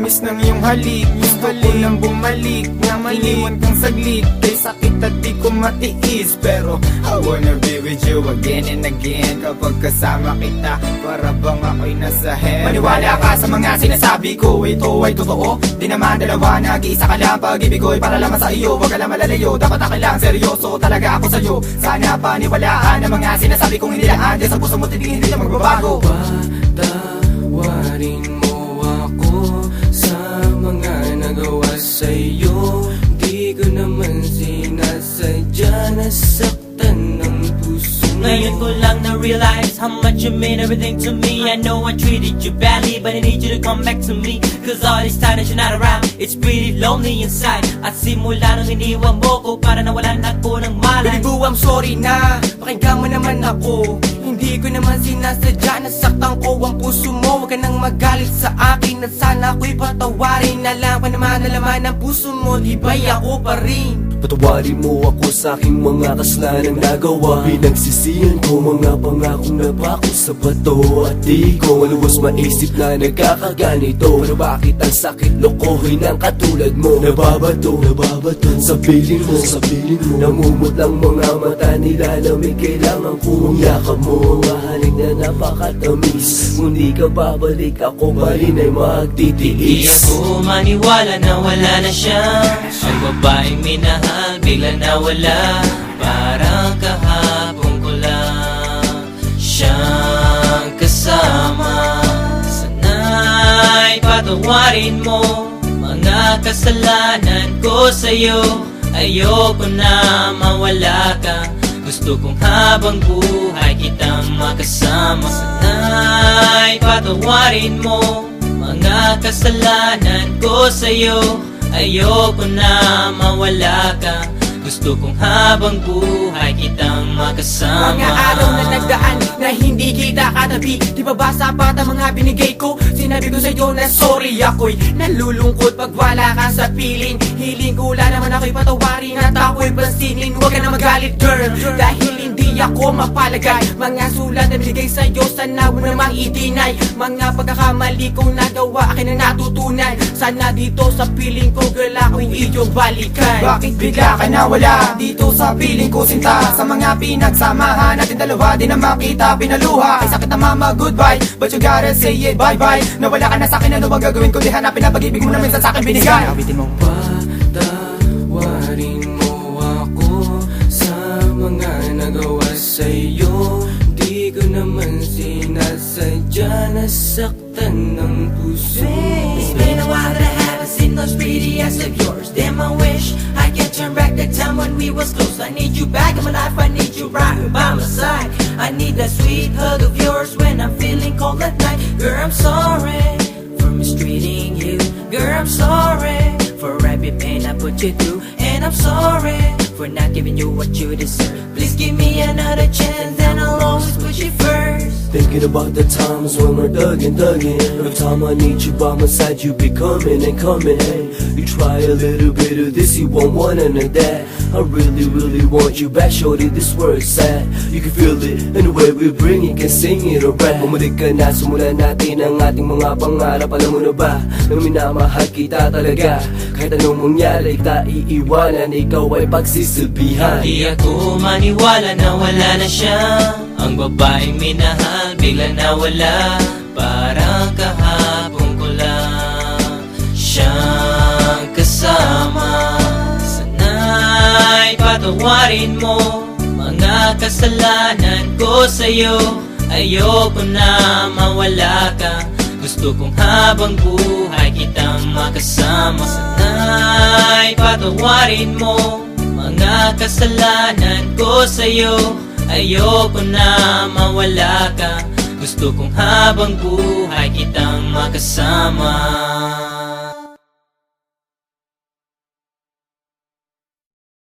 tamis ng iyong halik. Gusto ko nang bumalik, na maliwan kang saglit. Kay sakit at di ko matiis, pero I wanna be with you again and again. Kapag kasama kita, para bang ako'y nasa heaven. Maniwala ka sa mga sinasabi ko, ito ay totoo. Di naman dalawa, nag-iisa ka lang. Pag-ibig ko'y para lamang sa iyo, wag ka lang malalayo. Dapat akin lang, seryoso talaga ako sa'yo. Sana paniwalaan ang mga sinasabi kong hindi lang andyan sa puso mo, hindi na magbabago. Patawarin mo ako sa mga nagawa sa'yo. Di ko naman sinasadya, nasaktan ng puso mo. Ngayon ko lang na-realize how much you mean everything to me. I know I treated you badly, but I need you to come back to me. Cause all this time that you're not around, it's pretty lonely inside. At simula nang iniwan mo ko, para nawalan ako ng malay. Baby boo, I'm sorry na, pakinggan mo naman ako. Hindi ko naman sinasadya, nasaktan ko ang puso mo. Huwag ka nang magalit sa akin, at sana ako'y patawarin. Alam ko naman na laman ng puso mo, di ba'y ako pa rin? Patawarin mo ako sa aking mga kasalanan nagawa. Pinagsisihan ko mga pangakong napako sa bato. At di ko maluwas maisip na nagkakaganito. Pero bakit ang sakit lokohin ng katulad mo? Nababato sa piling mo, namumot lang mga mata nila. Lamig kailangan kong yakap mo. Mahalik na napakatamis. Kung di ka babalik, ako pa rin ay magtitiis. Di ako maniwala na wala na siya. Ang babaeng minahal bigla nawala. Parang kahapon ko lang siyang kasama. Sana'y patawarin mo mga kasalanan ko sa'yo. Ayoko na mawala ka. Gusto kong habang buhay kitang makasama. Sana'y patawarin mo mga kasalanan ko sa'yo. Ayoko na mawala ka. Gusto kong habang buhay kitang makasama. Mga araw na nagdaan na hindi kita katabi, di ba ba sapat ang mga binigay ko? Sinabi ko sa'yo na sorry, ako'y nalulungkot pag wala ka sa piling. Hiling ko lang naman ako'y patawarin at ako'y pansinin. Huwag ka na magalit girl, dahil hindi ako mapalagay. Mga sulat na binigay sa'yo, sana mo namang i-deny. Mga pagkakamali kong nagawa, akin na natutunan. Sana dito sa piling ko girl, ako'y iyong balikan. Bakit bigla ka nawala dito sa piling ko sinta? Sa mga pinagsamahan natin dalawa, di na makita pinaluha. Ay sakit na mama, goodbye, but you gotta say it, bye-bye. Nawala ka na sa'kin, ano bang gagawin ko? Di hanapin na pag-ibig mo na minsan sa'kin binigay. Awitin mo. Patawarin mo ako sa mga nagawa sa'yo. Di ko naman sinasadya, nasaktan ng puso. It's been a while that I haven't seen those pretty eyes of yours. Damn, I wish I could turn back the time when we was close. I need you back in my life, I need you right by my side. I need that sweet hug of yours when I'm feeling cold at night. Girl, I'm sorry for mistreating you. Girl, I'm sorry for every pain I put you through. And I'm sorry for not giving you what you deserve. Please give me another chance and I'll always put you first. Thinking about the times when we're thuggin'. Every time I need you by my side, you be coming and coming. Hey, you try a little bit of this, you won't want none of that. I really want you back, shorty, this word's sad. You can feel it, and the way we bring it, can sing it or rap. Bumalik ka na, sumulan natin ang ating mga pangarap. Alam mo na ba, na minamahal kita talaga. Kahit anong mangyari, kita iiwanan, ikaw ay pagsisilbihan. Di ako maniwala na wala na siya. Ang babaeng minahal bigla nawala. Parang kahapon ko lang siyang kasama. Sana'y patawarin mo mga kasalanan ko sa'yo. Ayoko na mawala ka. Gusto kong habang buhay kitang makasama. Sana'y patawarin mo mga kasalanan ko sa'yo. Ayoko na mawala ka. Gusto kong habang buhay kitang makasama.